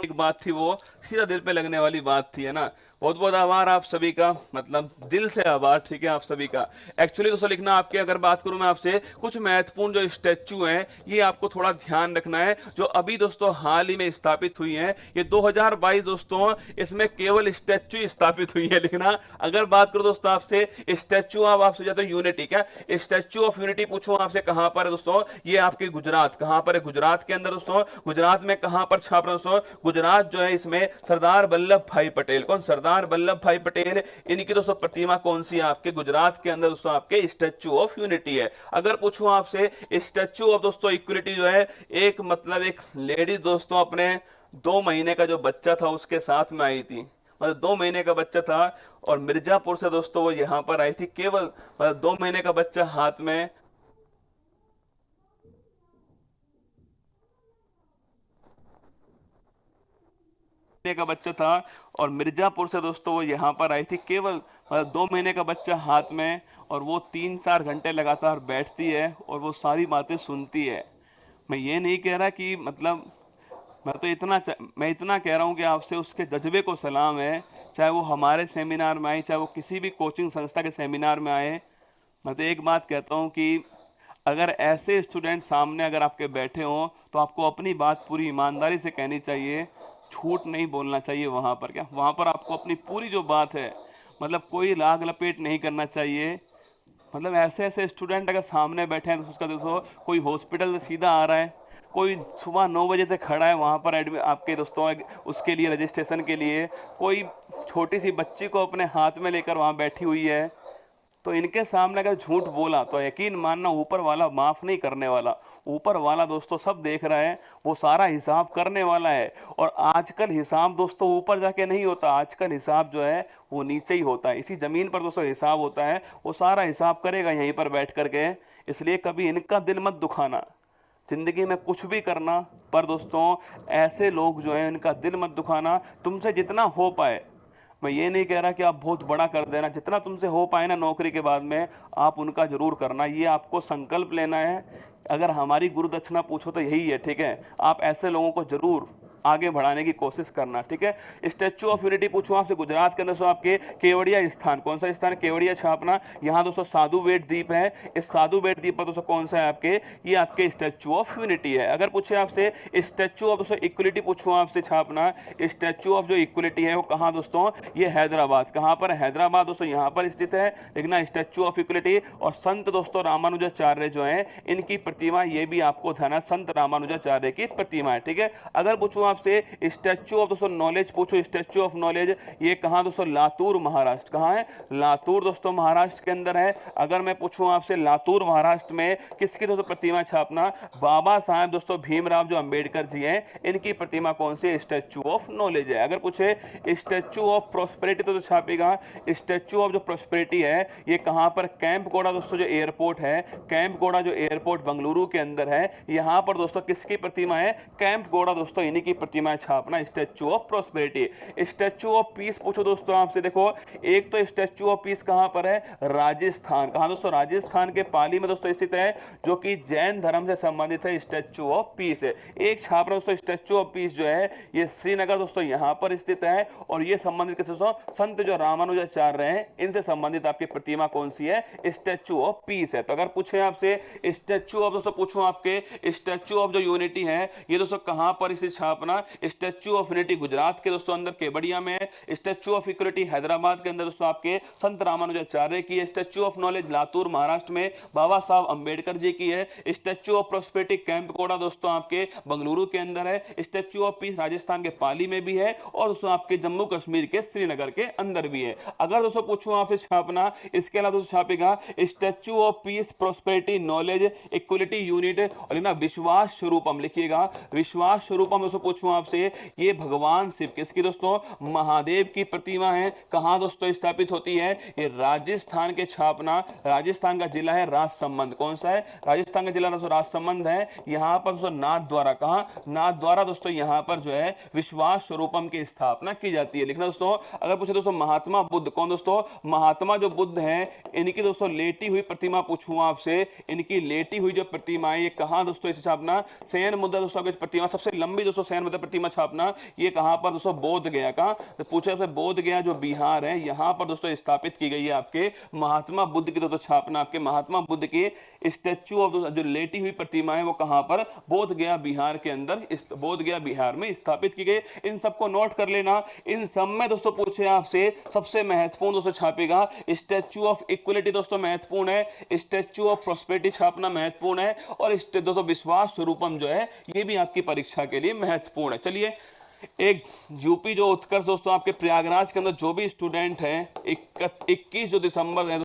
एक बात थी, वो सीधा दिल पे लगने वाली बात थी, है ना। बहुत बहुत आभार आप सभी का, मतलब दिल से आभार, ठीक है, आप सभी का। एक्चुअली दोस्तों लिखना आपके, अगर बात करूं मैं आपसे, कुछ महत्वपूर्ण जो स्टैचू हैं ये आपको थोड़ा ध्यान रखना है, जो अभी दोस्तों हाल ही में स्थापित हुई हैं। ये 2022 दोस्तों, इसमें केवल स्टैचू स्थापित हुई है लिखना। अगर बात करूं दोस्तों आपसे स्टैचू ऑफ, आपसे जाते यूनिटी, क्या स्टैचू ऑफ यूनिटी पूछूं आपसे कहां पर है दोस्तों, ये आपके गुजरात, कहां पर है, गुजरात के अंदर दोस्तों। गुजरात में कहां पर छाप रहा दोस्तों, गुजरात जो है इसमें सरदार वल्लभ भाई पटेल, कौन, सरदार वल्लभ भाई पटेल, इनकी दोस्तों प्रतिमा कौन सी है आपके गुजरात के अंदर दोस्तों, आपके स्टैचू ऑफ यूनिटी है। अगर पूछूं आपसे स्टैचू ऑफ दोस्तों इक्वलिटी जो है, एक मतलब एक लेडी दोस्तों अपने 2 महीने का जो बच्चा था उसके साथ में आई थी, मतलब 2 महीने का बच्चा था, और मिर्जापुर से दोस्तों वो यहाँ पर आई थी, केवल मतलब 2 महीने का बच्चा हाथ में का बच्चा था, और मिर्जापुर से दोस्तों वो यहाँ पर आई थी, केवल मतलब 2 महीने का बच्चा हाथ में, और वो 3-4 घंटे लगातार बैठती है और वो सारी बातें सुनती है। मैं ये नहीं कह रहा कि मतलब, मैं इतना कह रहा हूँ कि आपसे उसके जज्बे को सलाम है, चाहे वो हमारे सेमिनार में आए, चाहे वो किसी भी कोचिंग संस्था के सेमिनार में आए। मैं तो एक बात कहता हूँ कि अगर ऐसे स्टूडेंट सामने अगर आपके बैठे हों तो आपको अपनी बात पूरी ईमानदारी से कहनी चाहिए, झूठ नहीं बोलना चाहिए। वहाँ पर क्या, वहाँ पर आपको अपनी पूरी जो बात है, मतलब कोई लाग लपेट नहीं करना चाहिए। मतलब ऐसे ऐसे स्टूडेंट अगर सामने बैठे हैं तो उसका दोस्तों, कोई हॉस्पिटल से सीधा आ रहा है, कोई सुबह 9 बजे से खड़ा है वहाँ पर एडमिट आपके दोस्तों उसके लिए रजिस्ट्रेशन के लिए, कोई छोटी सी बच्ची को अपने हाथ में लेकर वहाँ बैठी हुई है, तो इनके सामने अगर झूठ बोला तो यकीन मानना ऊपर वाला माफ़ नहीं करने वाला। ऊपर वाला दोस्तों सब देख रहा है, वो सारा हिसाब करने वाला है। और आजकल हिसाब दोस्तों ऊपर जाके नहीं होता, आजकल हिसाब जो है वो नीचे ही होता है, इसी ज़मीन पर दोस्तों हिसाब होता है, वो सारा हिसाब करेगा यहीं पर बैठ करके। इसलिए कभी इनका दिल मत दुखाना, ज़िंदगी में कुछ भी करना, पर दोस्तों ऐसे लोग जो हैं इनका दिल मत दुखाना। तुमसे जितना हो पाए, मैं ये नहीं कह रहा कि आप बहुत बड़ा कर देना, जितना तुमसे हो पाए ना नौकरी के बाद में, आप उनका जरूर करना, ये आपको संकल्प लेना है। अगर हमारी गुरु दक्षिणा पूछो तो यही है, ठीक है। आप ऐसे लोगों को जरूर आगे बढ़ाने की कोशिश करना, ठीक है। स्टैचू ऑफ यूनिटी पूछूं आपसे, गुजरात के अंदर दोस्तों आपके केवड़िया स्थान, कौन सा स्थान, केवड़िया छापना, यहाँ दोस्तों साधु बेट द्वीप है। इस साधु बेट द्वीप पर दोस्तों कौन सा है आपके, ये आपके स्टैचू ऑफ यूनिटी है। अगर पूछे आपसे स्टैचू ऑफ दोस्तों इक्वलिटी पूछूं आपसे छापना, स्टैचू ऑफ जो इक्वलिटी है वो कहाँ दोस्तों, ये हैदराबाद, कहाँ पर, हैदराबाद दोस्तों यहाँ पर स्थित है, लिखना स्टैचू ऑफ इक्वलिटी। और संत दोस्तों रामानुजाचार्य जो है इनकी प्रतिमा, ये भी आपको ध्यान है, संत रामानुजाचार्य की प्रतिमा है, ठीक है। अगर पूछूं आपसे स्टैचू ऑफ दोस्तों नॉलेज पूछो, स्टैचू ऑफ नॉलेज ये कहाँ दोस्तों, लातूर महाराष्ट्र, कहाँ है, लातूर दोस्तों महाराष्ट्र के अंदर है। अगर मैं पूछूं आपसे लातूर महाराष्ट्र में किसकी दोस्तों प्रतिमा छापना, बाबा साहेब दोस्तों भीमराव जो अंबेडकर जी हैं, इनकी प्रतिमा कौन सी, स्टैचू ऑफ नॉलेज है। अगर पूछे स्टैचू ऑफ प्रोस्पेरिटी तो छापेगा स्टैचू ऑफ जो प्रोस्पेरिटी है, ये कहाँ पर, कैंप कोड़ा दोस्तों जो एयरपोर्ट है, कैंप कोड़ा जो एयरपोर्ट बंगलुरु के अंदर है, यहाँ पर दोस्तों किसकी प्रतिमा है, कैंप कोड़ा दोस्तों इन्हीं की प्रतिमा छापना, statue of prosperity. Statue of peace पूछो दोस्तों आपसे, देखो एक तो स्टैचू ऑफ पीस कहां पर है, राजस्थान, कहां दोस्तों, राजस्थान के पाली में दोस्तों स्थित है, जो कि जैन धर्म से संबंधित है, स्टैचू ऑफ पीस है। एक छाप दोस्तों स्टैचू ऑफ पीस जो है ये श्रीनगर दोस्तों यहां पर स्थित है, और ये संबंधित किससे दोस्तों, संत जो रामानुजाचार्य हैं इनसे संबंधित आपकी प्रतिमा कौन सी है, स्टैचू ऑफ पीस है। तो अगर पूछे आपसे स्टैचू ऑफ दोस्तों पूछूं आपके स्टैचू ऑफ जो यूनिटी है ये दोस्तों कहां पर इसे छापना, स्टैचू ऑफ यूनिटी गुजरात के दोस्तों अंदर केवड़िया में, स्टैचू ऑफ इक्वलिटी हैदराबाद के अंदर दोस्तों आपके संत रामानुजाचार्य की है, statue of knowledge Latur Maharashtra में बाबा साहब अंबेडकर जी की है, स्टैचू ऑफ प्रोस्पेरिटी कैंप कोड़ा दोस्तों आपके बंगलुरु के अंदर है, स्टैचू ऑफ पीस राजस्थान के पाली में भी है, और दोस्तों आपके जम्मू कश्मीर के श्रीनगर के अंदर भी है। अगर दोस्तों पूछूं आपसे छापना, इसके अलावा दोस्तों छापेगा statue of peace prosperity knowledge equality unit, और ना विश्वास स्वरूपम लिखिएगा, विश्वास स्वरूपम दोस्तों पूछूं आपसे, ये भगवान शिव किसकी दोस्तों, महादेव की प्रतिमा है, कहां दोस्तों स्थापित होती है, ये राजस्थान के छापना, राजस्थान का जिला है राजसमंद, कौन सा है, राजस्थान का जिला दोस्तों राजसमंद है, यहां पर दोस्तों नाथ द्वारा, कहां, नाथ द्वारा दोस्तों यहां पर जो है विश्वास स्वरूपम की स्थापना की जाती है, लिखना दोस्तों। अगर पूछे दोस्तों महात्मा बुद्ध, कौन दोस्तों, महात्मा जो बुद्ध हैं इनकी दोस्तों लेटी हुई प्रतिमा पूछूं आपसे, इनकी लेटी हुई जो प्रतिमा है ये कहां दोस्तों इसे छापना, सैन मुद्रा दोस्तों की प्रतिमा, सबसे लंबी दोस्तों सैन मतलब प्रतिमा छापना, ये कहाँ पर दोस्तों, बोध गया का। तो पूछा आपसे, बोध गया जो बिहार है, यहाँ पर दोस्तों स्थापित की गई है आपके महात्मा बुद्ध की दोस्तों छापना, आपके महात्मा बुद्ध की स्टैच्यू ऑफ जो लेटी हुई प्रतिमा है वो कहाँ पर, बोध गया बिहार के अंदर, बोध गया बिहार में स्थापित की गई। इन सबको नोट कर लेना। इन सब में दोस्तों पूछे आपसे सबसे महत्वपूर्ण दोस्तों छापेगा स्टैच्यू ऑफ इक्वलिटी, दोस्तों महत्वपूर्ण है। स्टैच्यू ऑफ प्रॉस्पेरिटी छापना महत्वपूर्ण है। और दोस्तों विश्वास स्वरूपम जो है ये भी आपकी परीक्षा के लिए महत्वपूर्ण है। चलिए, एक यूपी जो उत्कर्ष दोस्तों आपके प्रयागराज के अंदर जो भी स्टूडेंट हैं, 21 जो दिसंबर है